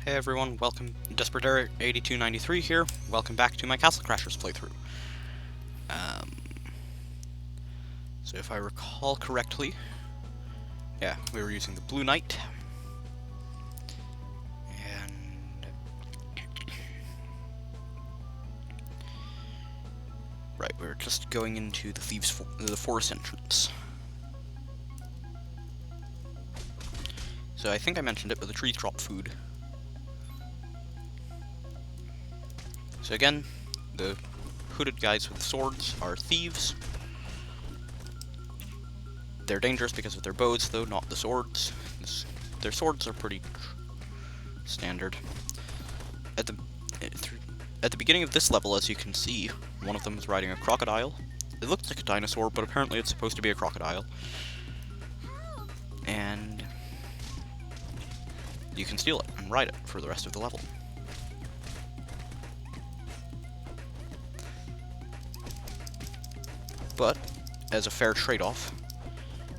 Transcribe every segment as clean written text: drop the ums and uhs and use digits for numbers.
Hey everyone, welcome. Desperate8293 here. Welcome back to my Castle Crashers playthrough. So if I recall correctly, yeah, we were using the Blue Knight. And right, we're just going into the the forest entrance. So I think I mentioned it, but the trees drop food. So again, the hooded guys with swords are thieves. They're dangerous because of their bows, though, not the swords. Their swords are pretty standard. At the beginning of this level, as you can see, one of them is riding a crocodile. It looks like a dinosaur, but apparently it's supposed to be a crocodile. And you can steal it and ride it for the rest of the level. But, as a fair trade-off,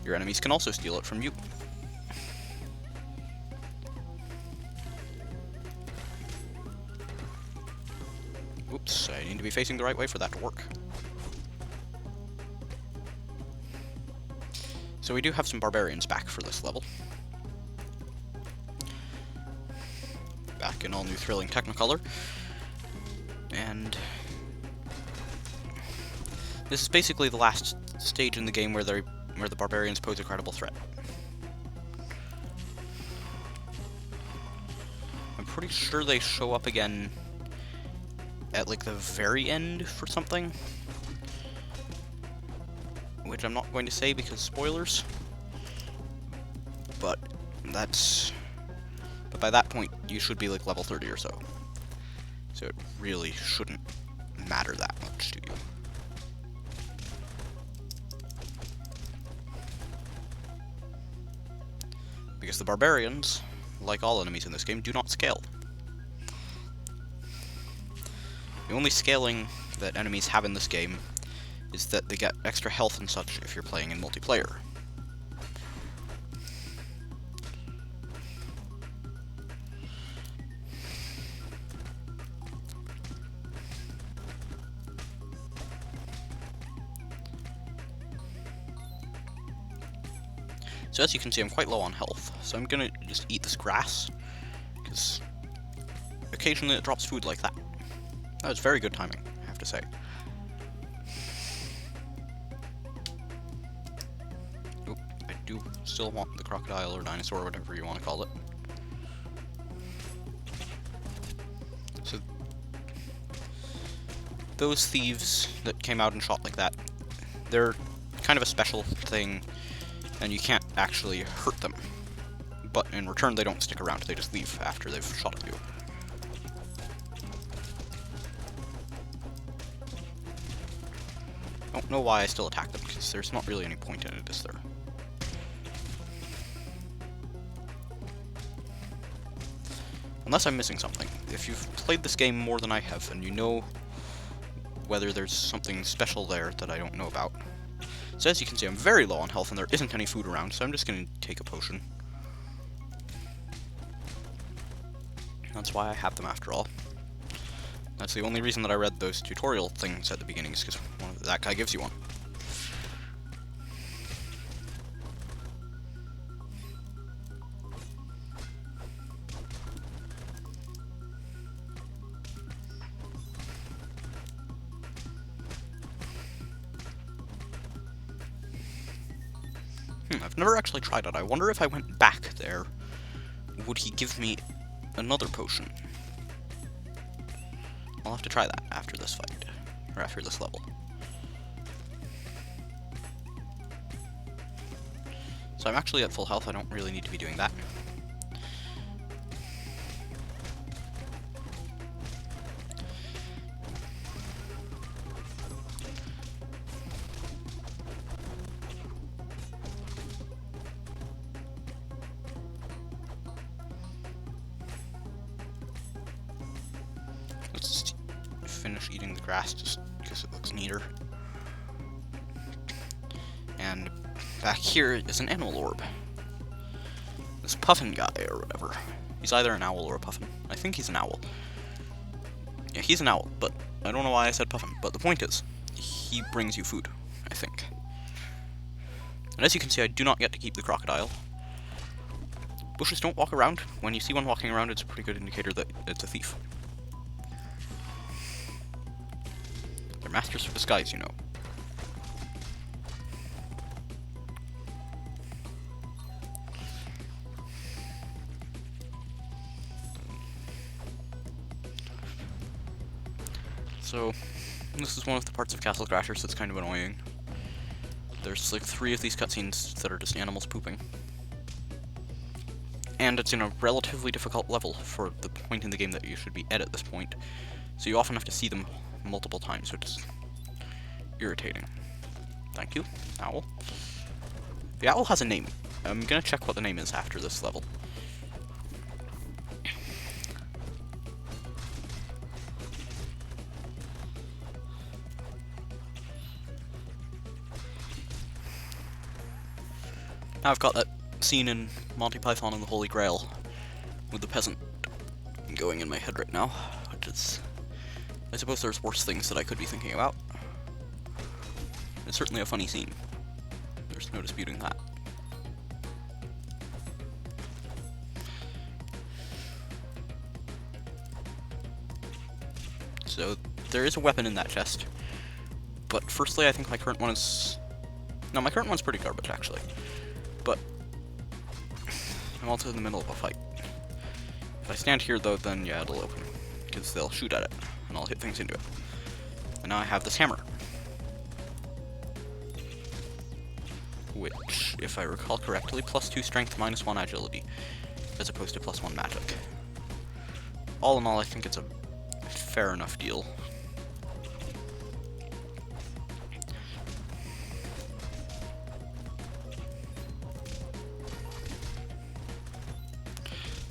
your enemies can also steal it from you. Oops, I need to be facing the right way for that to work. So we do have some barbarians back for this level. Back in all new thrilling Technicolor. And this is basically the last stage in the game where the barbarians pose a credible threat. I'm pretty sure they show up again at like the very end for something, which I'm not going to say because spoilers. But by that point you should be like level 30 or so. So it really shouldn't matter that much to you. Because the barbarians, like all enemies in this game, do not scale. The only scaling that enemies have in this game is that they get extra health and such if you're playing in multiplayer. So as you can see, I'm quite low on health, so I'm gonna just eat this grass, because occasionally it drops food like that. That was very good timing, I have to say. Oop, I do still want the crocodile or dinosaur, or whatever you want to call it. So, those thieves that came out and shot like that, they're kind of a special thing, and you can't actually hurt them. But in return, they don't stick around, they just leave after they've shot at you. I don't know why I still attack them, because there's not really any point in it, is there? Unless I'm missing something. If you've played this game more than I have, and you know whether there's something special there that I don't know about. So as you can see, I'm very low on health, and there isn't any food around, so I'm just going to take a potion. That's why I have them, after all. That's the only reason that I read those tutorial things at the beginning, is because that guy gives you one. I've never actually tried it. I wonder if I went back there, would he give me another potion? I'll have to try that after this fight, or after this level. So I'm actually at full health, I don't really need to be doing that. Let's finish eating the grass just because it looks neater. And back here is an animal orb. this puffin guy or whatever. He's either an owl or a puffin. I think he's an owl. Yeah, he's an owl, but I don't know why I said puffin. But the point is, he brings you food, I think. And as you can see, I do not get to keep the crocodile. Bushes don't walk around. When you see one walking around, it's a pretty good indicator that it's a thief. They're masters of disguise, you know. So, this is one of the parts of Castle Crashers that's kind of annoying. There's like 3 of these cutscenes that are just animals pooping. And it's in a relatively difficult level for the point in the game that you should be at this point. So you often have to see them multiple times, so it's irritating. Thank you, owl. The owl has a name. I'm gonna check what the name is after this level. Now I've got that scene in Monty Python and the Holy Grail with the peasant going in my head right now, which is... I suppose there's worse things that I could be thinking about. It's certainly a funny scene. There's no disputing that. So, there is a weapon in that chest. But firstly, I think my current one is... No, my current one's pretty garbage, actually. But I'm also in the middle of a fight. If I stand here, though, then yeah, it'll open. Because they'll shoot at it, and I'll hit things into it. And now I have this hammer. Which, if I recall correctly, +2 strength, -1 agility, as opposed to +1 magic. All in all, I think it's a fair enough deal.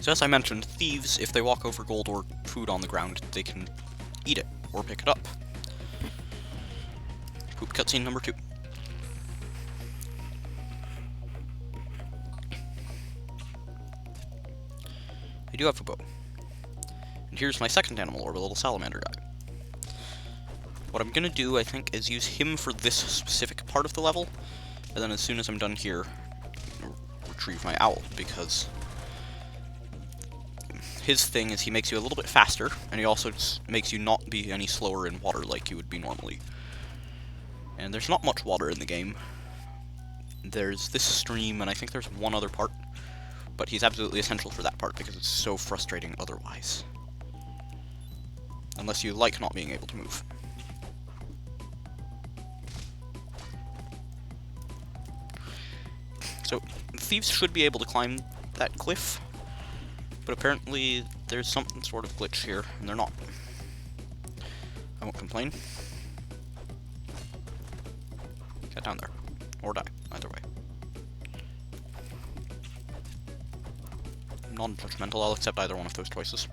So as I mentioned, thieves, if they walk over gold or food on the ground, they can eat it, or pick it up. Poop cutscene number 2. I do have a bow. And here's my second animal, or a little salamander guy. What I'm gonna do, I think, is use him for this specific part of the level, and then as soon as I'm done here, retrieve my owl, because his thing is he makes you a little bit faster, and he also makes you not be any slower in water like you would be normally. And there's not much water in the game. There's this stream, and I think there's one other part, but he's absolutely essential for that part because it's so frustrating otherwise. Unless you like not being able to move. So, thieves should be able to climb that cliff, but apparently there's some sort of glitch here, and they're not. I won't complain. Get down there. Or die. Either way. I'm non-judgmental, I'll accept either one of those choices.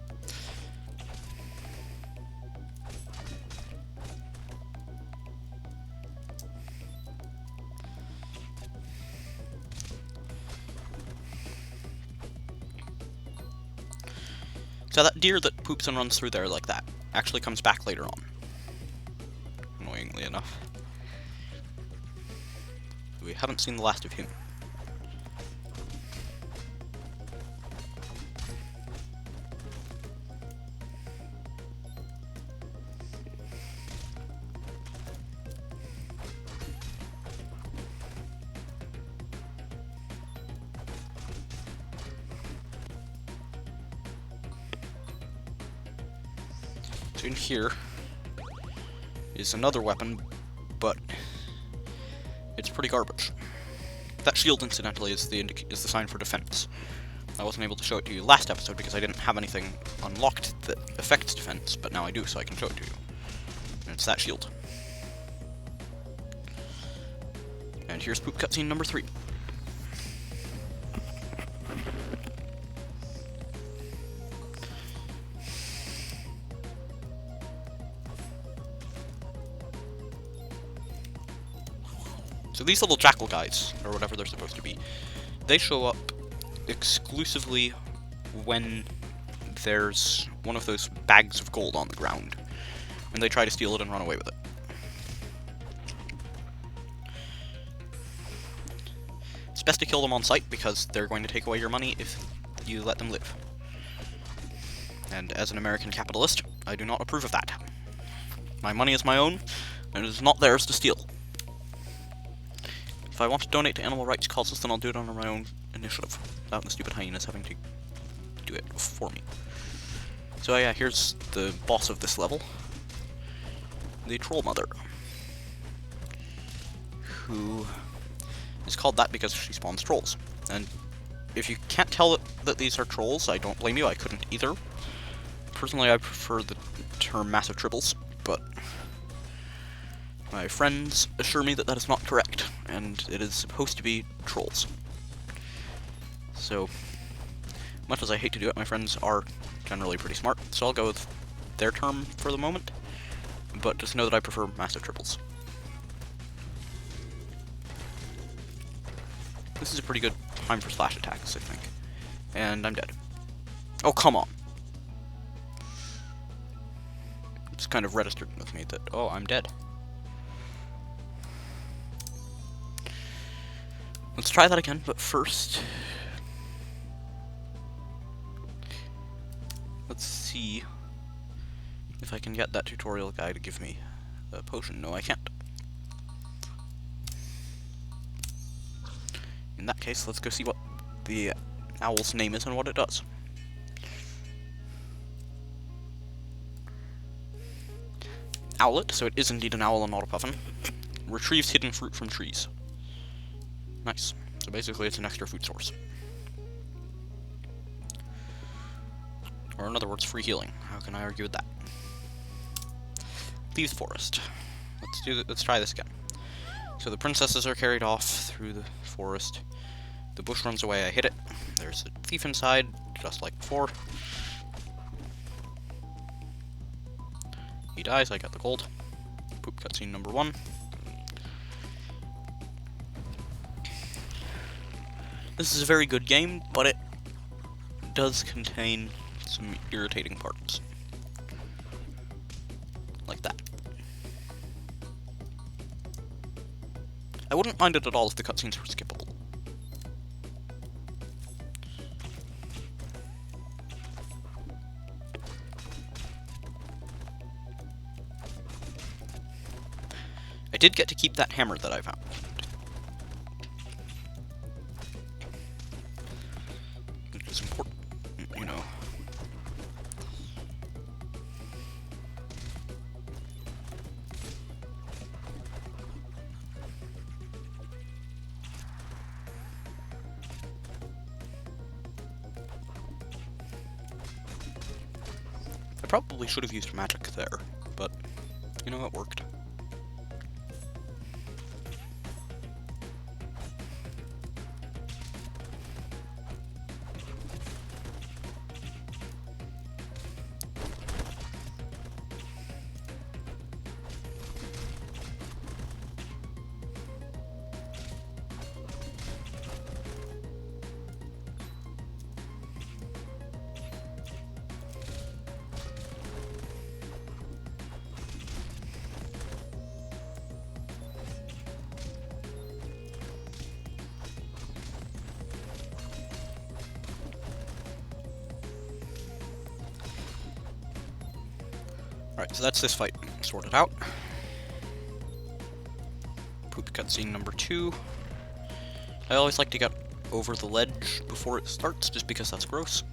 So that deer that poops and runs through there like that actually comes back later on. Annoyingly enough. We haven't seen the last of him. So in here is another weapon, but it's pretty garbage. That shield, incidentally, is the sign for defense. I wasn't able to show it to you last episode because I didn't have anything unlocked that affects defense, but now I do, so I can show it to you. And it's that shield. And here's poop cutscene number 3. So these little jackal guys, or whatever they're supposed to be, they show up exclusively when there's one of those bags of gold on the ground, and they try to steal it and run away with it. It's best to kill them on sight, because they're going to take away your money if you let them live. And as an American capitalist, I do not approve of that. My money is my own, and it is not theirs to steal. If I want to donate to animal rights causes, then I'll do it under my own initiative, without the stupid hyenas having to do it for me. So yeah, here's the boss of this level, the Troll Mother, who is called that because she spawns trolls. And if you can't tell that these are trolls, I don't blame you, I couldn't either. Personally, I prefer the term massive tribbles, but my friends assure me that that is not correct, and it is supposed to be trolls. So, much as I hate to do it, my friends are generally pretty smart, so I'll go with their term for the moment, but just know that I prefer massive tribbles. This is a pretty good time for slash attacks, I think. And I'm dead. Oh, come on! It's kind of registered with me that, oh, I'm dead. Let's try that again, but first... let's see if I can get that tutorial guy to give me a potion. No, I can't. In that case, let's go see what the owl's name is and what it does. Owlet, so it is indeed an owl and not a puffin. Retrieves hidden fruit from trees. Nice. So basically it's an extra food source. Or in other words, free healing. How can I argue with that? Thieves' Forest. Let's try this again. So the princesses are carried off through the forest. The bush runs away, I hit it. There's a thief inside, just like before. He dies, I got the gold. Poop cutscene number 1. This is a very good game, but it does contain some irritating parts. Like that. I wouldn't mind it at all if the cutscenes were skippable. I did get to keep that hammer that I found. It's important, you know. I probably should have used magic there, but, you know, it worked. Alright, so that's this fight sorted out. Poop cutscene number 2. I always like to get over the ledge before it starts, just because that's gross.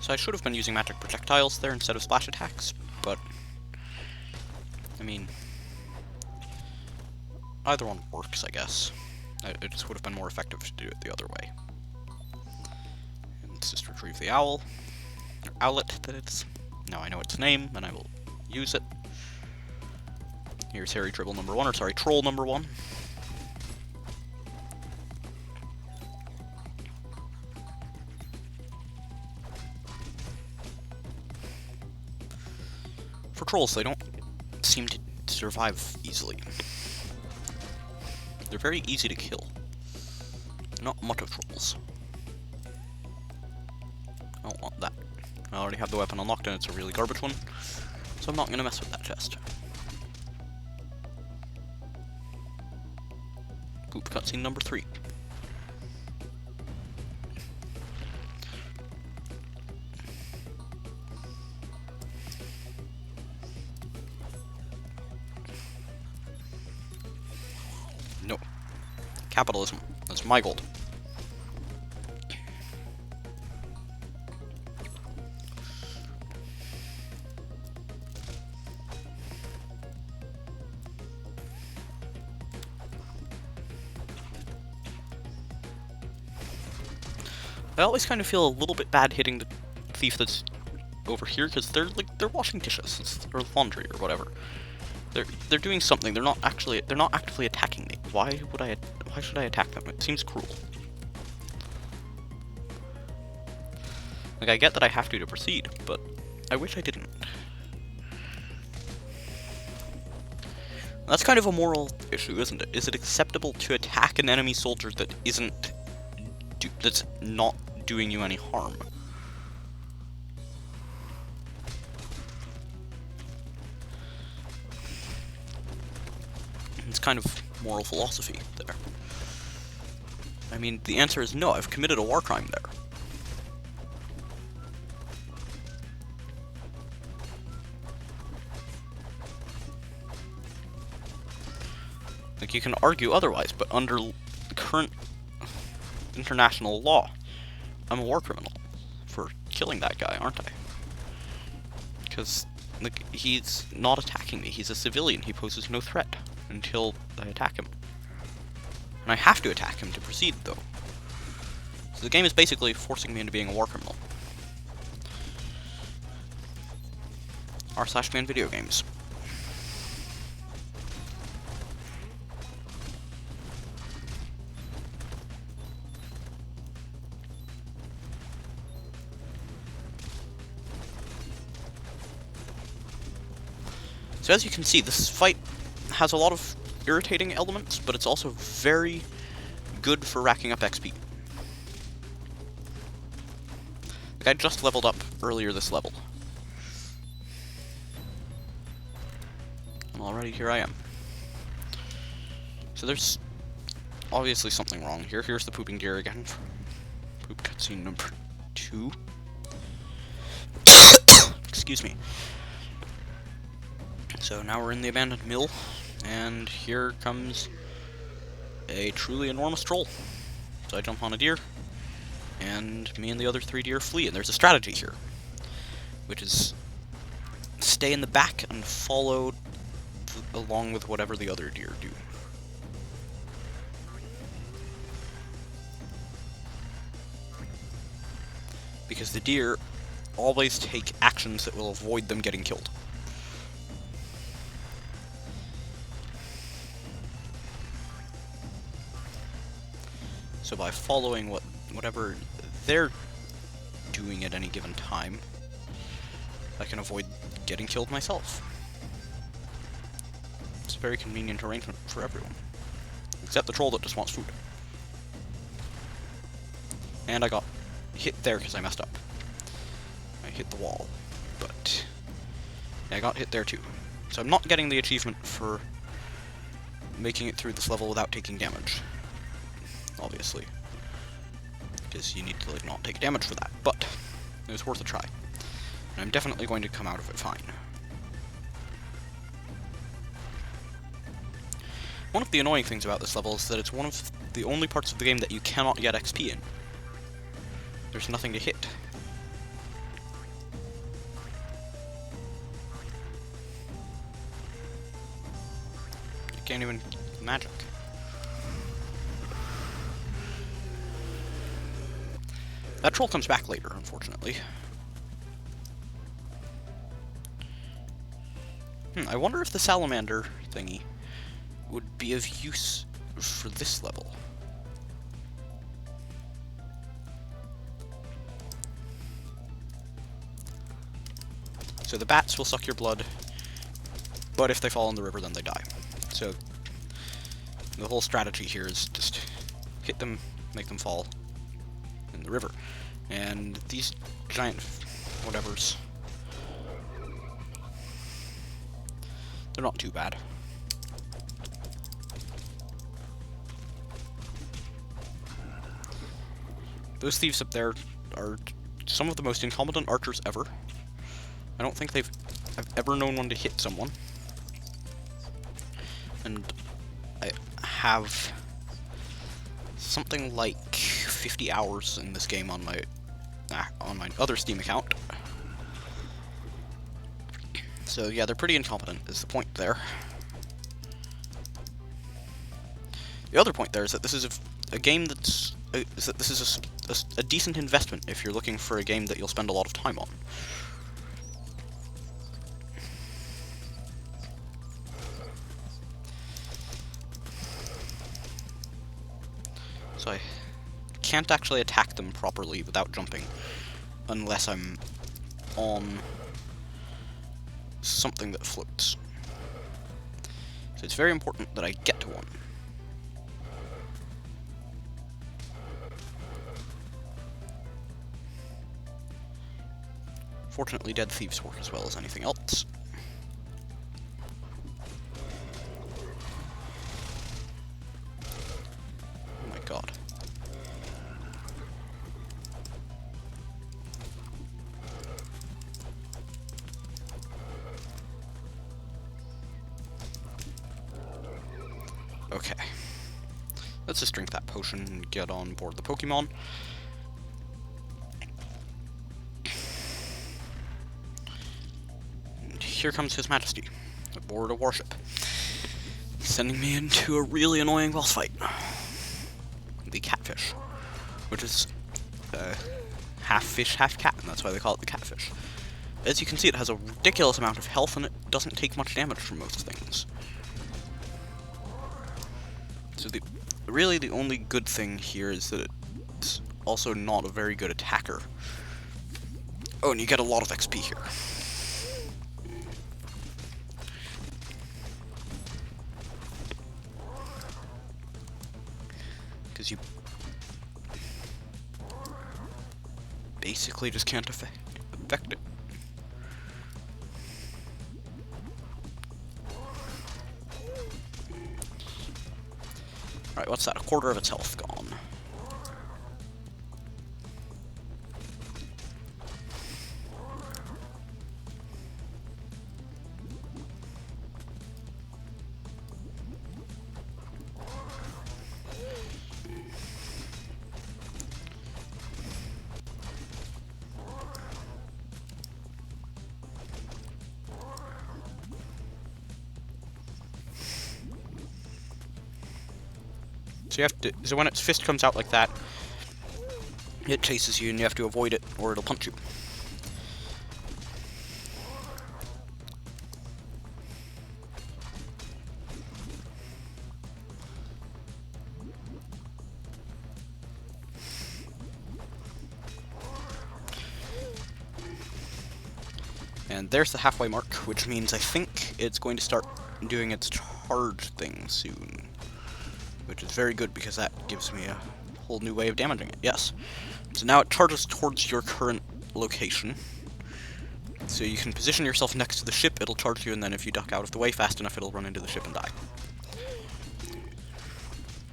So I should have been using magic projectiles there instead of splash attacks, but, I mean, either one works, I guess. It just would have been more effective to do it the other way. And let's just retrieve the owl. Or owlet, that it's. Now I know its name, and I will use it. Here's Harry Dribble number 1, or sorry, Troll number 1. For trolls, they don't seem to survive easily. They're very easy to kill. Not much of trolls. I don't want that. I already have the weapon unlocked and it's a really garbage one, so I'm not going to mess with that chest. Poop cutscene number 3. No. Capitalism. That's my gold. I always kind of feel a little bit bad hitting the thief that's over here because they're washing dishes or laundry or whatever. They're doing something. They're not actively attacking me. Why should I attack them? It seems cruel. Like, I get that I have to proceed, but I wish I didn't. That's kind of a moral issue, isn't it? Is it acceptable to attack an enemy soldier that that's not doing you any harm? It's kind of moral philosophy there. I mean, the answer is no, I've committed a war crime there. Like, you can argue otherwise, but under current international law, I'm a war criminal for killing that guy, aren't I? Because, like, he's not attacking me. He's a civilian. He poses no threat until I attack him. And I have to attack him to proceed, though. So the game is basically forcing me into being a war criminal. r/man video games. So as you can see, this fight has a lot of irritating elements, but it's also very good for racking up XP. Like, I just leveled up earlier this level. And already here I am. So there's obviously something wrong here. Here's the pooping deer again. Poop cutscene number 2. Excuse me. So now we're in the abandoned mill, and here comes a truly enormous troll. So I jump on a deer, and me and the other 3 deer flee, and there's a strategy here, which is stay in the back and follow along with whatever the other deer do. Because the deer always take actions that will avoid them getting killed. So by following whatever they're doing at any given time, I can avoid getting killed myself. It's a very convenient arrangement for everyone. Except the troll that just wants food. And I got hit there because I messed up. I hit the wall, but I got hit there too. So I'm not getting the achievement for making it through this level without taking damage. Obviously, because you need to like not take damage for that, but it was worth a try, and I'm definitely going to come out of it fine. One of the annoying things about this level is that it's one of the only parts of the game that you cannot get XP in. There's nothing to hit. You can't even magic. That troll comes back later, unfortunately. I wonder if the salamander thingy would be of use for this level. So the bats will suck your blood, but if they fall in the river, then they die. So the whole strategy here is just hit them, make them fall in the river. And these giant whatevers, they're not too bad. Those thieves up there are some of the most incompetent archers ever. I don't think I've ever known one to hit someone. And I have something like 50 hours in this game on my other Steam account. So yeah, they're pretty incompetent is the point there. The other point there is that this is a game that's this is a decent investment if you're looking for a game that you'll spend a lot of time on. So I can't actually attack them properly without jumping, unless I'm on something that floats. So it's very important that I get to one. Fortunately, dead thieves work as well as anything else. Oh my god. Okay. Let's just drink that potion and get on board the Pokemon. And here comes His Majesty, aboard a warship, sending me into a really annoying boss fight. The Catfish, which is half fish, half cat, and that's why they call it the Catfish. As you can see, it has a ridiculous amount of health, and it doesn't take much damage from most things. So really the only good thing here is that it's also not a very good attacker. Oh, and you get a lot of XP here. Because you basically just can't affect it. Alright, what's that? A quarter of its health gone. So you have to. So when its fist comes out like that, it chases you, and you have to avoid it, or it'll punch you. And there's the halfway mark, which means I think it's going to start doing its charge thing soon. Which is very good, because that gives me a whole new way of damaging it. Yes. So now it charges towards your current location. So you can position yourself next to the ship, it'll charge you, and then if you duck out of the way fast enough, it'll run into the ship and die.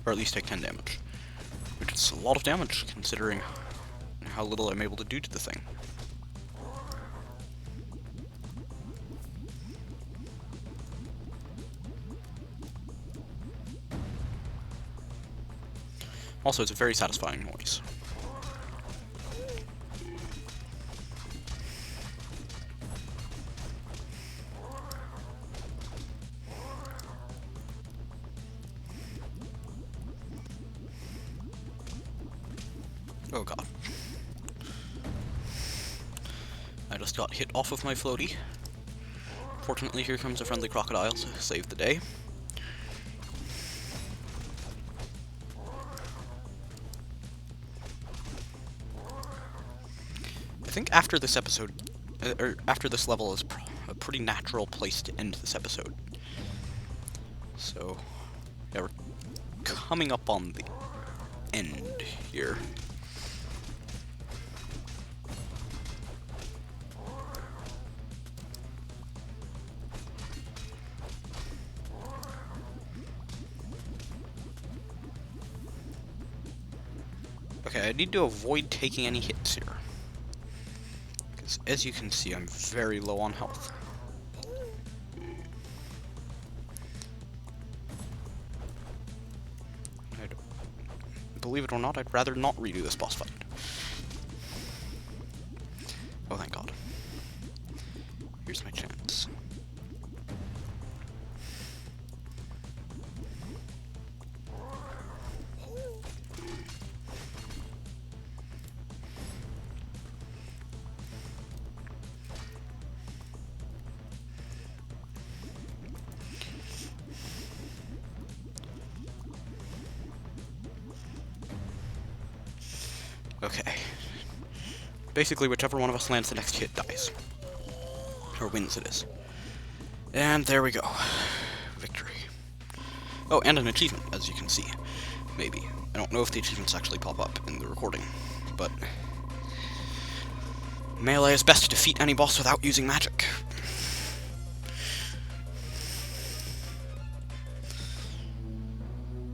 Or at least take 10 damage. Which is a lot of damage, considering how little I'm able to do to the thing. Also, it's a very satisfying noise. Oh god. got hit off of my floaty. Fortunately, here comes a friendly crocodile to save the day. I think after this episode, or after this level is a pretty natural place to end this episode. So, yeah, we're coming up on the end here. Okay, I need to avoid taking any hits here. Because as you can see, I'm very low on health. Believe it or not, I'd rather not redo this boss fight. Oh, thank God. Here's my chance. Okay. Basically, whichever one of us lands the next hit dies. Or wins, it is. And there we go. Victory. Oh, and an achievement, as you can see. Maybe. I don't know if the achievements actually pop up in the recording, but... melee is best to defeat any boss without using magic.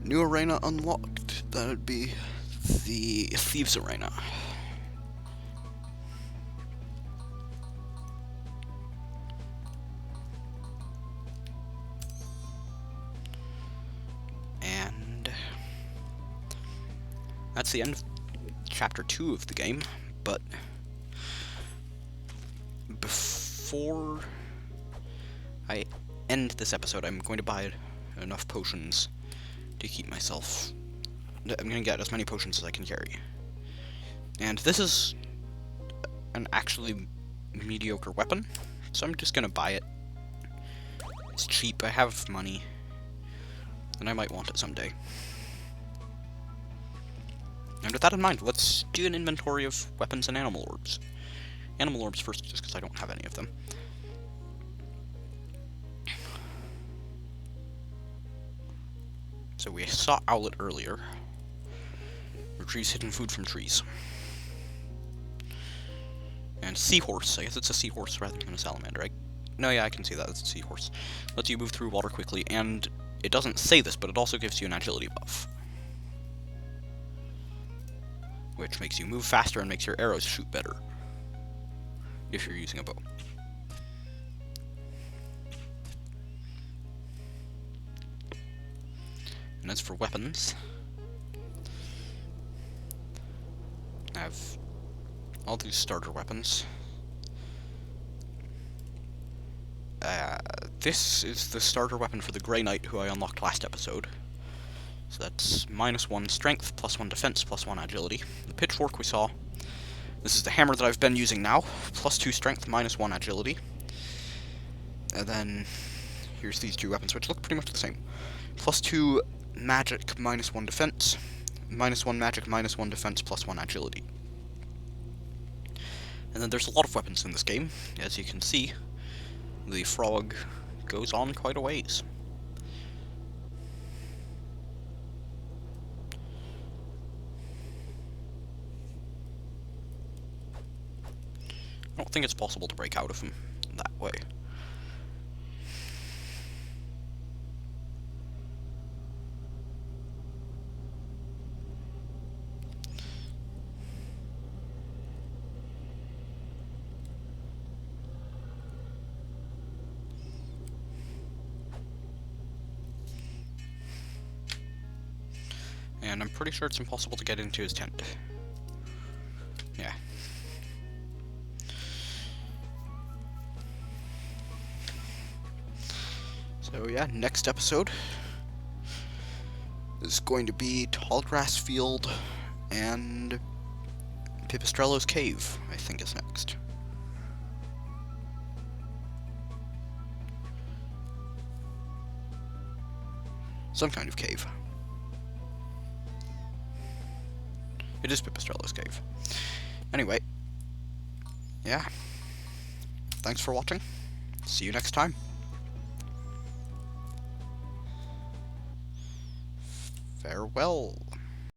New arena unlocked. That would be the Thieves Arena. And that's the end of Chapter 2 of the game, but before I end this episode, I'm going to buy enough potions to keep myself... I'm going to get as many potions as I can carry. And this is an actually mediocre weapon, so I'm just going to buy it. It's cheap, I have money, and I might want it someday. And with that in mind, let's do an inventory of weapons and animal orbs. Animal orbs first, just because I don't have any of them. So we saw Owlet earlier. Retrieves hidden food from trees. And Seahorse. I guess it's a seahorse rather than a salamander. No, yeah, I can see that. It's a seahorse. Lets you move through water quickly, and it doesn't say this, but it also gives you an agility buff. Which makes you move faster and makes your arrows shoot better. If you're using a bow. And as for weapons, I have all these starter weapons. This is the starter weapon for the Grey Knight, who I unlocked last episode. So that's -1 strength, +1 defense, +1 agility. The pitchfork we saw. This is the hammer that I've been using now, +2 strength, -1 agility. And then here's these two weapons, which look pretty much the same. +2 magic, -1 defense, -1 magic, -1 defense, +1 agility. And then there's a lot of weapons in this game. As you can see, the frog goes on quite a ways. I don't think it's possible to break out of him that way. And I'm pretty sure it's impossible to get into his tent. Yeah. So yeah, next episode is going to be Tallgrass Field and Pipistrello's Cave, I think is next. Some kind of cave. It is Pipistrello's cave. Anyway, yeah. Thanks for watching. See you next time. Farewell.